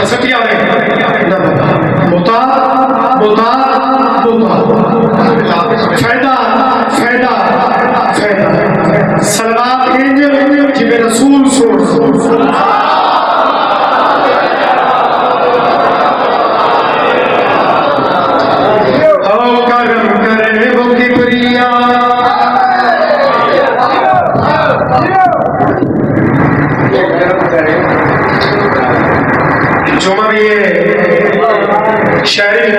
सकिया ने मुता मुता मुता फायदा फायदा फायदा सलवात इंज जिवे रसूल सोर जो मैं ये शायरी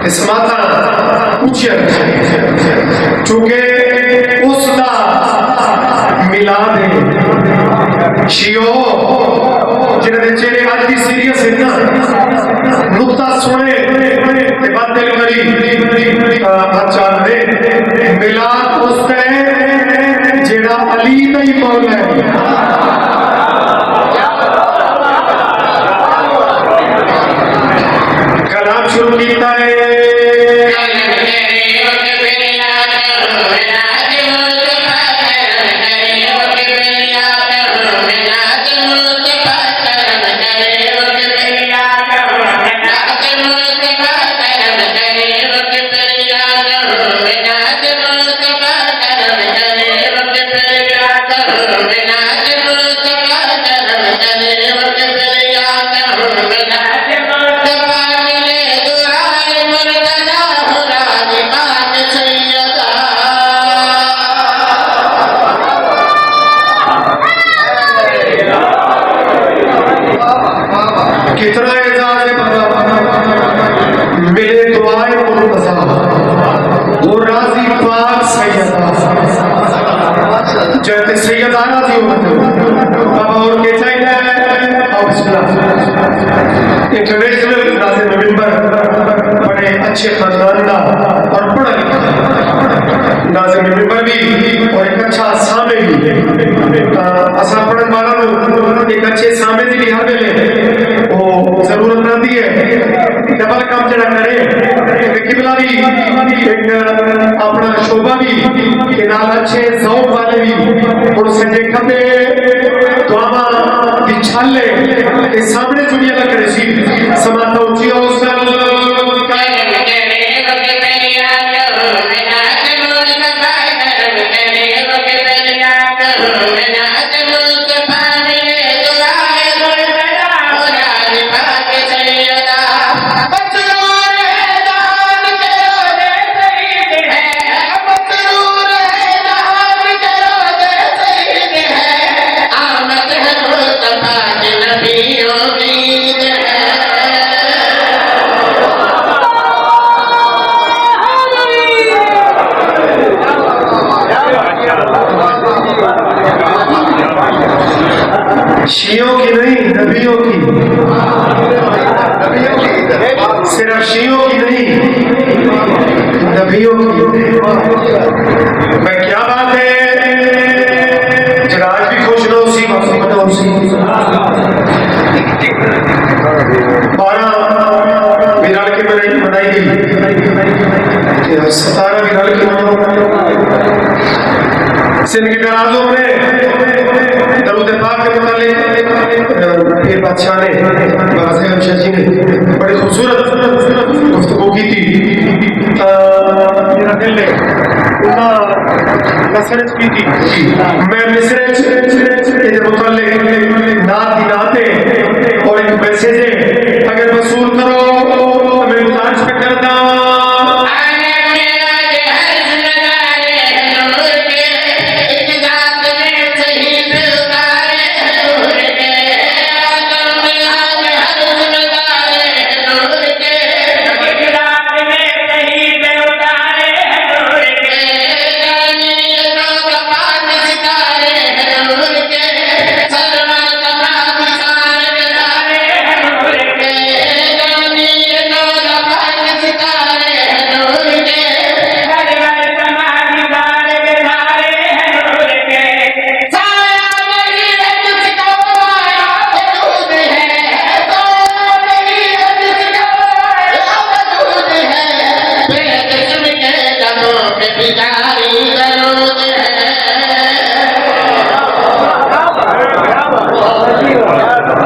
इसमाता ऊंची चूंकि उसका मिलाद है शियो जिन्हें चेहरे आज की सीरियस है ना नुक्ता सुने बात दिल करी अच्छा दे मिलाद उसका है जेड़ा अली नहीं बोल है शुरू किया है कितना एजाज है मेरे दुआए मुर्तज़ा वो राजी पाक सैयदा जैसे सैयदा राजी हो बाबा और के चाहिए अब इंटरनेशनल नाज़िम मेंबर बड़े अच्छे खानदान का और पढ़ा लिखा नाज़िम मेंबर भी और एक अच्छा सामे भी असा पढ़न वाला एक अच्छे सामे की हर वेले जरूरत रहती है डबल काम जरा करे किबला भी एक अपना शोभा भी के नाल अच्छे ज़ौक़ वाले भी और संजय खते दुआवा की छाले के सामने दुनिया लग रही सी समाता ऊंची उसका शियों की नहीं नबियों की सिर्फ शियों की नहीं नबियों की मैं क्या बात है जरा आज भी खुश रहो उसी बारह विराल की बनाई गई 17 विराल की सिंध के दराजों में दरूद पाक के मुतालिक पीर बादशाह ने बाज़ शजी ने बड़ी खूबसूरत गुफ्तगू की थी मेरा दिल ने नसरत की थी मैं मिसरत के मुतालिक नात की नाते और एक मैसेज है अगर वसूल करो तो मैं गुजारिश पे करता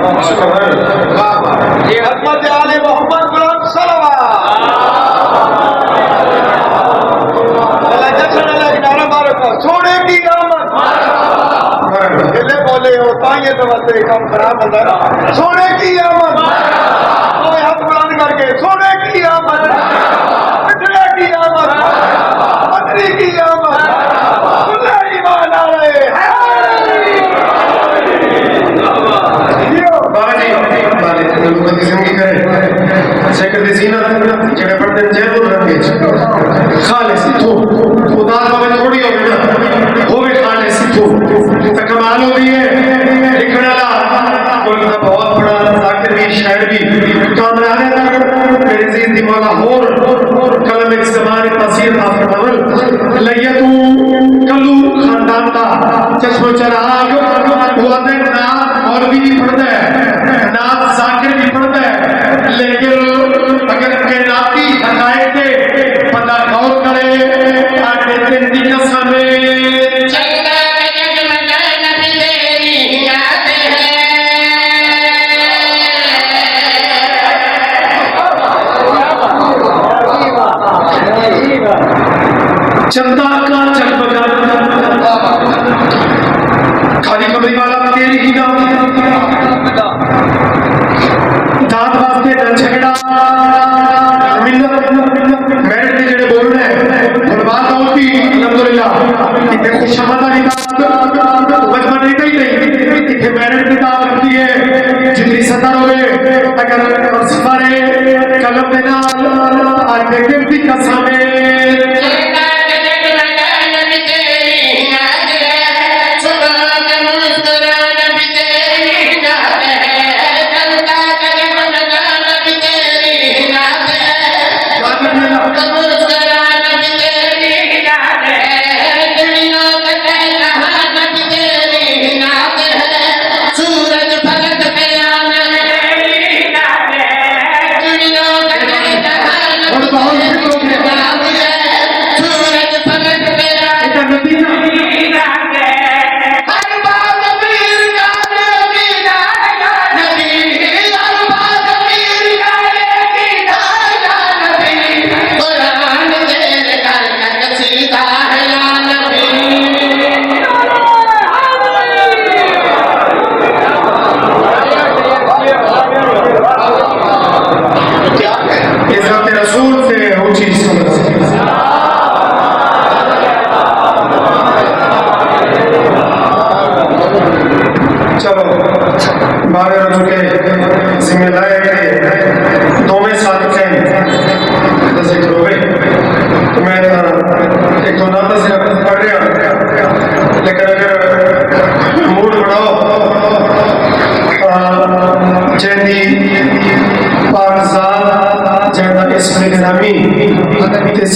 ये हजमत आले मोहम्मद गुलाम सलवात जश्न नारा मारो सोने की आमद हिले बोले हो तांगे तो बस काम खराब होता है सोने की आमद हाथ बुलंद करके सोने की आमद पिछड़े की आमद पत्नी की आमद ईमान आ रहे जिंदगी करे सेकर दी जीनत जेड़े पड़ते जैबुर रंगे खालिस तो खुदा बाबा थोड़ी हो ना होवे खालिस तो कमाल हो रही है लिखने वाला कोई ना बहुत बड़ा जाकिर भी शायर भी कामराने तक मेरी जिंदगी वाला और कलम एक ज़माने तस्वीर था फरमावल लगे तू कल्लू खानदान का चश्मो चराग हुआ ते नाम और भी पढ़ता है नाम जाकिर भी पढ़ता है लेकिन अगर कैनाती हकायत के पता गौर करे आटे जिंदगी का समय चलता जगमगा नबी तेरी याद है चंदा का जगमगा खाली कमरी वाला तेरी ही नाम दांत वास्ते न झगड़ा मिन्नत बैठ के जेड़े बोल रहे हैं बर्बाद होती अल्हम्दुलिल्लाह इतने खुशआमदी बात बचपन नहीं कही नहीं इतने मेरिट की दाव रखी है जितनी सतर होवे अगर सफारे कलम में ना आज बेगिरती का सामने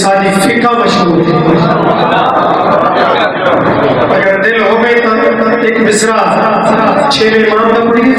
सारी फिका मशहूर है अगर दिल हो गए तो एक मिसरा छह इमाम का पढ़ी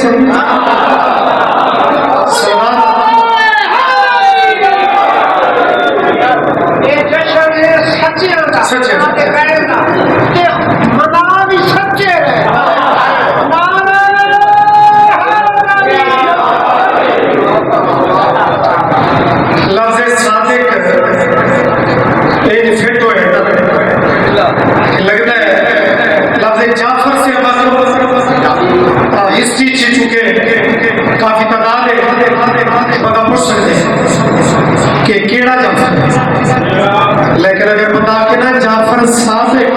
काफी तादाद है पता पूछ सकते हैं कि केड़ा जाफर लेकिन अगर बता के ना जाफर सादिक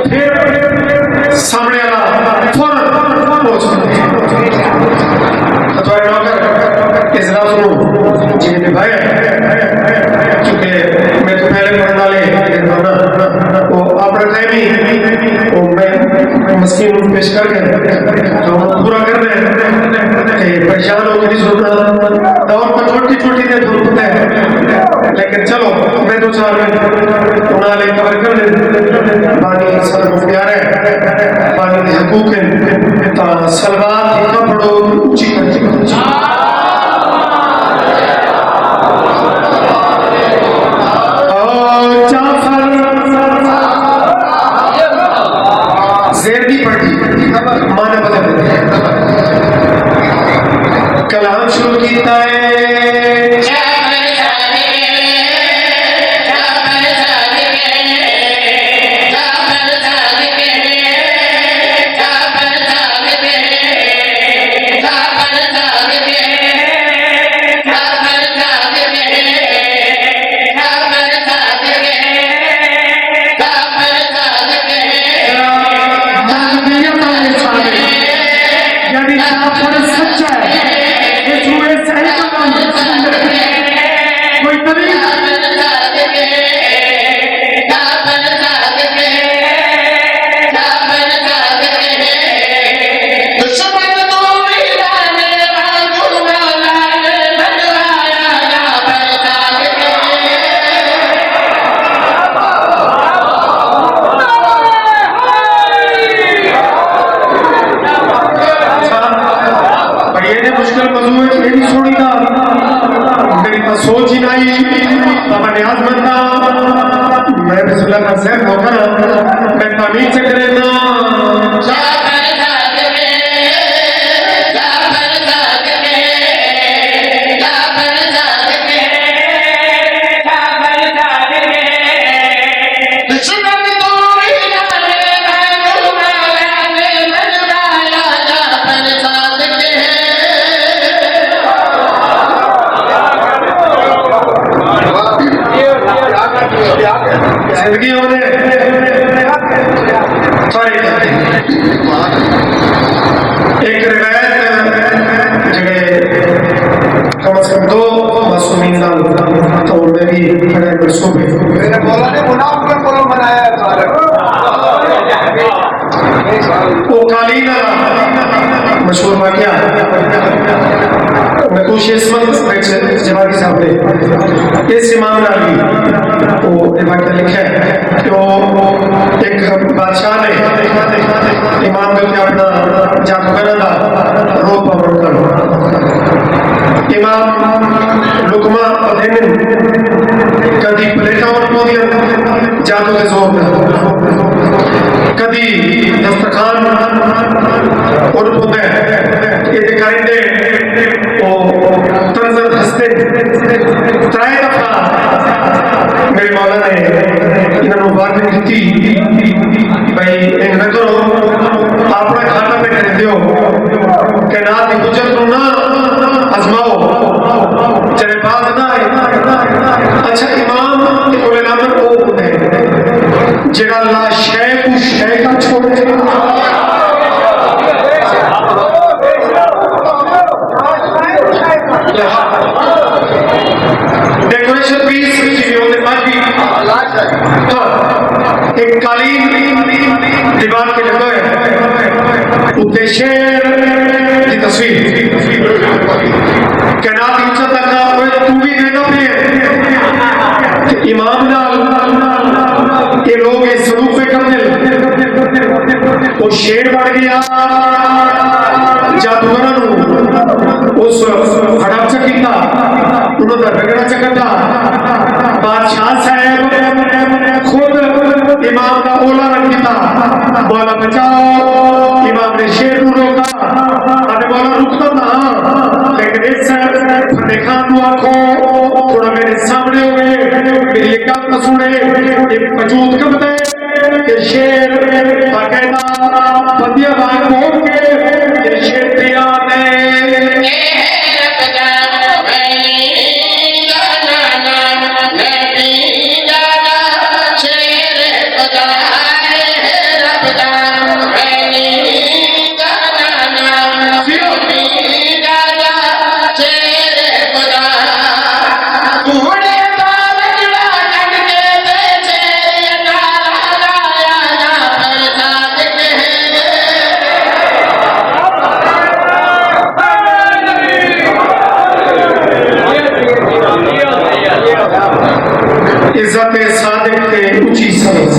फिर सामने वाला फौरन पहुंच अथवा नौकर इजरा सुनो जी भाई क्योंकि मैं तो पहले पढ़ने वाले वो अपना टाइम ही वो मैं मस्किन पेश करके तो पूरा कर रहे हैं परेशान होकर नहीं सुनता दौर पर छोटी छोटी देर होता है लेकिन चलो मैं दो चार में उन्हें कवर कर ले पानी सर मुख्तियार है पानी के हकूक है सलवार का पढ़ो ऊंची करती जाफर नौकर मैं तामीर से करे ना जिंदगी होने सॉरी एक रिवायत जड़े कम से कम 2 मासूमीन नाल तो उन्हें भी खड़े कर सोबे मेरे मौला ने मुनाफिक को बनाया है सारे वो कालीन मशहूर वाकया नकुश इसमत जवागी साहब ने इस इमाम नाली वो वाकया लिखा है कि वो एक बादशाह ने इमाम के ऊपर अपना जादू करना रोप पकड़ कर इमाम लुकमा अधीन कदी प्लेटा और पोदिया जादू के जोर में कदी दस्तखान और पोदे ये दिखाएंगे वो तंजर हंसते त्राय दफा मेरे मौला ने इन्होंने वार्निंग दी भाई इन न करो अपना खाना पे कर दियो कि ना दी गुजर तू ना आजमाओ चले बात ना अच्छा इमाम कोले नाम वो है जेड़ा ला शय को शय का छोड़े डेकोरेशन पीस एक कालीन दीवार के लगे उद्देश्य की तस्वीर कहना ऊंचा तक तू भी कहना पे इमाम ये लोग इस स्वरूप पे करते वो शेर बढ़ गया जादूगर उस हड़प चकीता उन्होंने रगड़ा चकता बादशाह साहब खुद इमाम का ओला रख दिया बोला बचाओ इमाम ने शेर को रोका अरे बोला रुकता ना लेकिन इस फटे खान को आंखो थोड़ा मेरे सामने हुए मेरी एक बात सुने एक मौजूद कब थे कि शेर बाकायदा बंदिया बाग बोल के ये शेर तैयार है इज्जत सादिक के ऊंची समझ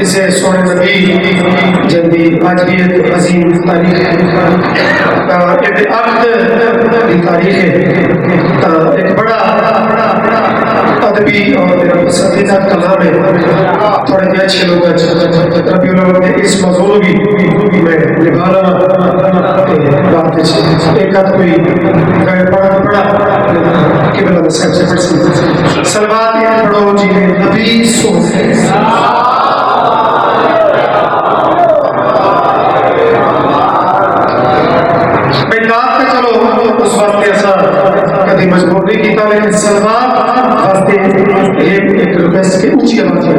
इसे सोने नबी जल्दी आज भी अजीम तारीख है तारीख है एक बड़ा अदबी और मेरा पसंदीदा कलाम है थोड़े भी अच्छे लोग रबी ने इस मौजूद भी मैं निभा रहा बात एक आध कोई पढ़ा कि मैंने सबसे पसंद सलवात ये पढ़ो जी नबी सोफे चलो उस वक्त ऐसा कभी मजबूर नहीं किया लेकिन सलवार वास्ते एक रिक्वेस्ट की ऊंची आवाज है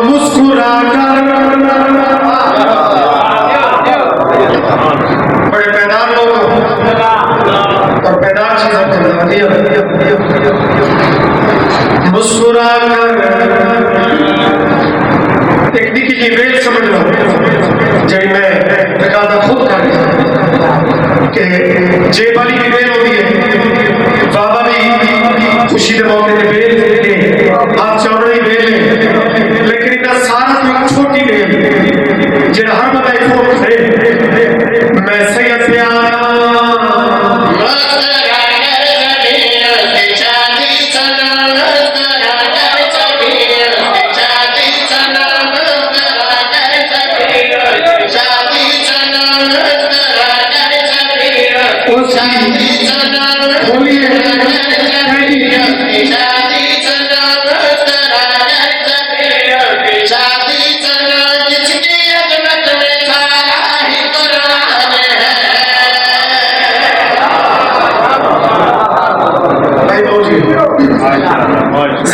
मुस्कुरा कर बड़े पैदार लोग और पैदार चीजें मुस्कुरा कर टेक्निक की वेल समझ लो जब मैं तकादा खुद कर कि जेब वाली की वेल होती है बाबा भी खुशी के मौके पे बेल के हाथ चौड़ी बेल लेकिन इतना सारा तो एक छोटी बेल जेड़ा हर बंदा फोन करे मैं सैयद प्यारा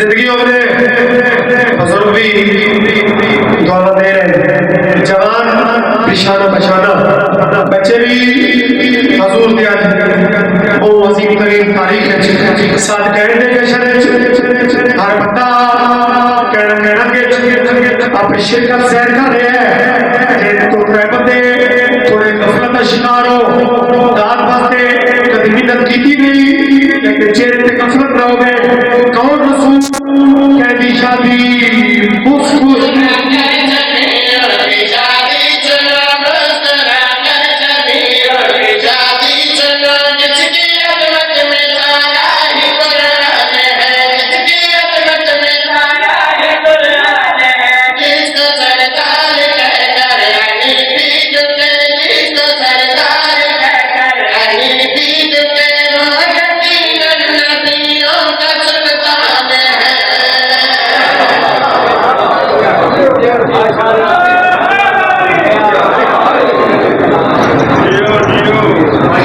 जिंदगी अपने बुजुर्ग भी दुआ दे रहे जवान निशाना बचाना बच्चे भी हजूर दिया वो अजीम तरीन तारीख साथ कहने के हर बंदा कहना के अपनी शिरकत सैर कर रहे हैं तो बंदे थोड़े गफलत का शिकार हो दाद वास्ते कभी मिन्नत की नहीं लेकिन चेहरे पे गफलत रहोगे कौन रसूल कहती शादी मुस्कुर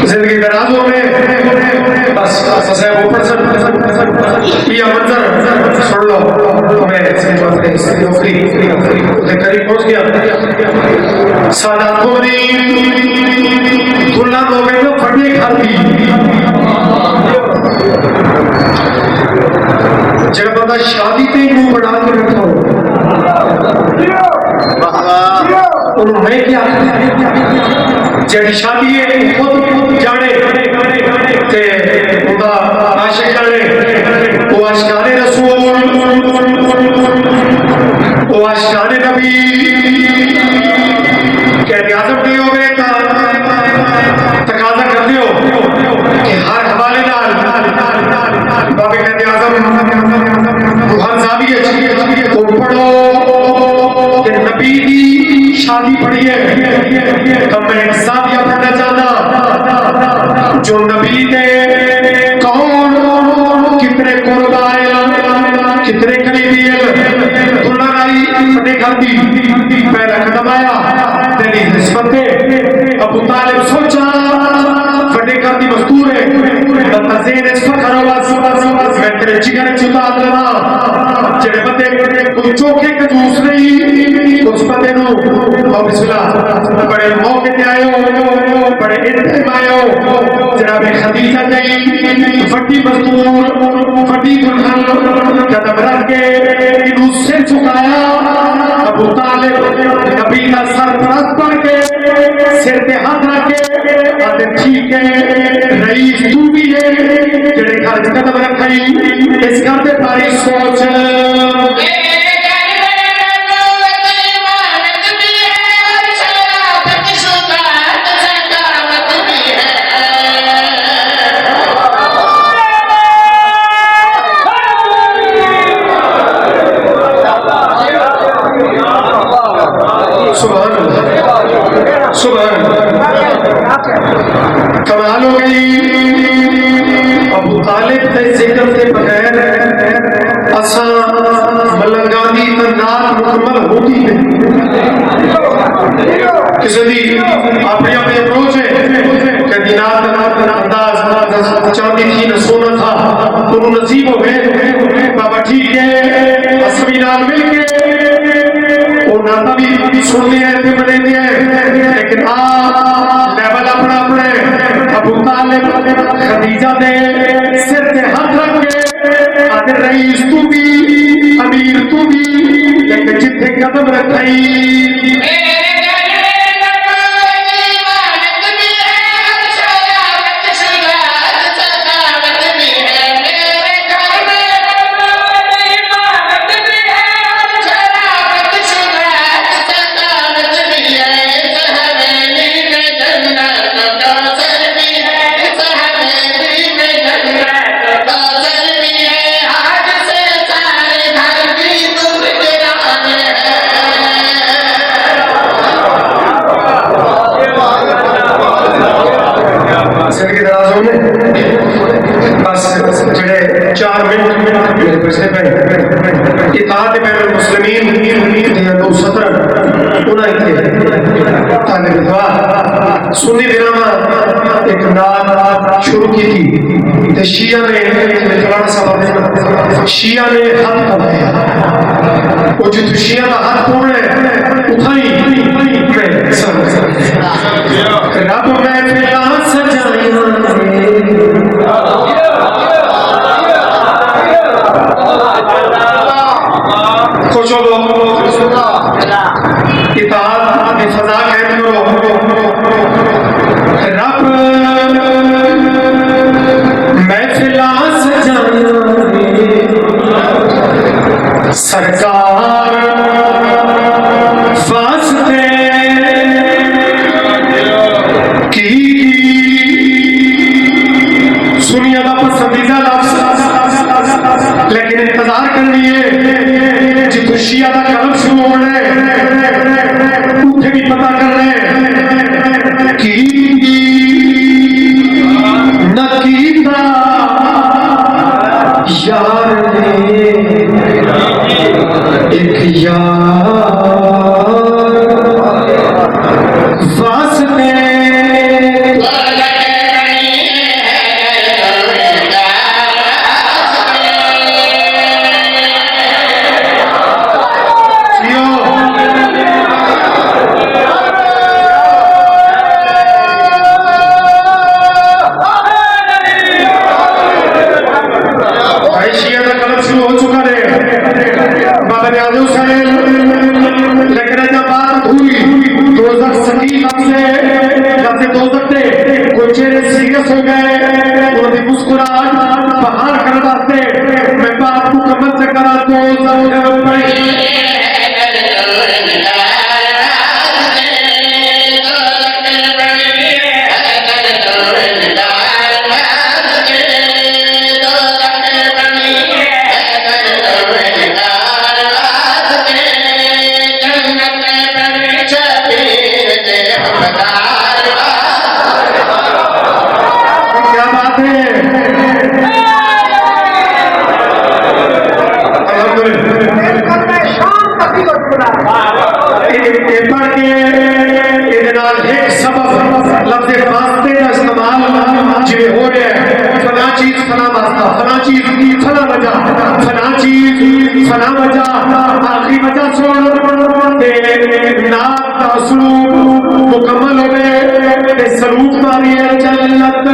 जिंदगी के राजों में बस ऊपर से ये मंजर सुन लो हमें करीब पहुंच गया सादातों ने दुल्हा लोग तो फटे खाती जब बंदा शादी पे मुंह बढ़ा के रखो उन्होंने क्या जेडी शादी है खुद जाने ते उदा आशिक जाने वो आशिकाने रसूल वो आशिकाने नबी कहते आदम नहीं हो गए तकाजा करते हो कि हर हवाले बाबे कहते आदम रूहान साहबी है तो पढ़ो कि नबी की शादी पढ़ी है तब मैं सादिया पढ़ना चाहता जो नबी ने कौन कितने कुर्बान कितने करीबी दुल्हनाई अपने घर की पहला कदम आया तेरी निस्बत अबू तालिब सोचा बड़े घर की मजदूर है मैं तेरे जिगर चुता लगा जेड़े बंदे कोई चोखे कंजूस नहीं उस बंदे नु बड़े मौके ते आयो बड़े इंतजाम आयो जनाब खदीजा जी फटी मजदूर फटी दुल्हन कदम रख के इनु सिर झुकाया अबू तालिब नबी का सरपरस्त बन के सिर पे हाथ रख के आते ठीक है रईस तू भी है जेड़े घर कदम रखाई इस घर दे बारी सोच कमाल हो गई अबू तालिब के जिक्र के बगैर असा मलंगानी नात मुकम्मल होती है किसी दी अपनी अपनी अप्रोच है कभी नात अंदाज चांदी थी न सोना था तो नसीब हो गए बाबा ठीक है असमी नाल मिल के वो नाता भी सुनते हैं ते बने हैं लेकिन लेवल अपना अपने अबू तालिब खदीजा दे सिर पे हाथ रख के आते रईस तू भी अमीर तू भी लेकिन जिथे कदम रखाई इताअत बैन मुस्लिमीन दे दो सत्र उन्हें इतने ताले बिधवा सुन्नी दिनामा एक नाद शुरू की थी ते शिया ने निकलाना सबब शिया ने हाथ कमाया वो जो शिया का हाथ तोड़े उठाई मैं रब मैं फिला सजाया खुशो इताअत की सजा कैद करो रब महफिला सजाया सरकार वास्ते की सुनिया का पसंदीदा लफ्ज लेकिन इंतजार करनी है जितो शिया का कलम शुरू होना है उठे भी पता करना है कि नकीता यार ने एक यार वास्ते सीरियस हो गए उन्होंने मुस्कुराहट बाहर कर दाते मैं बात को कमर से करा तो आखिरी वजह सुन मुकम्मल हो गए सलूक मारी जन्नत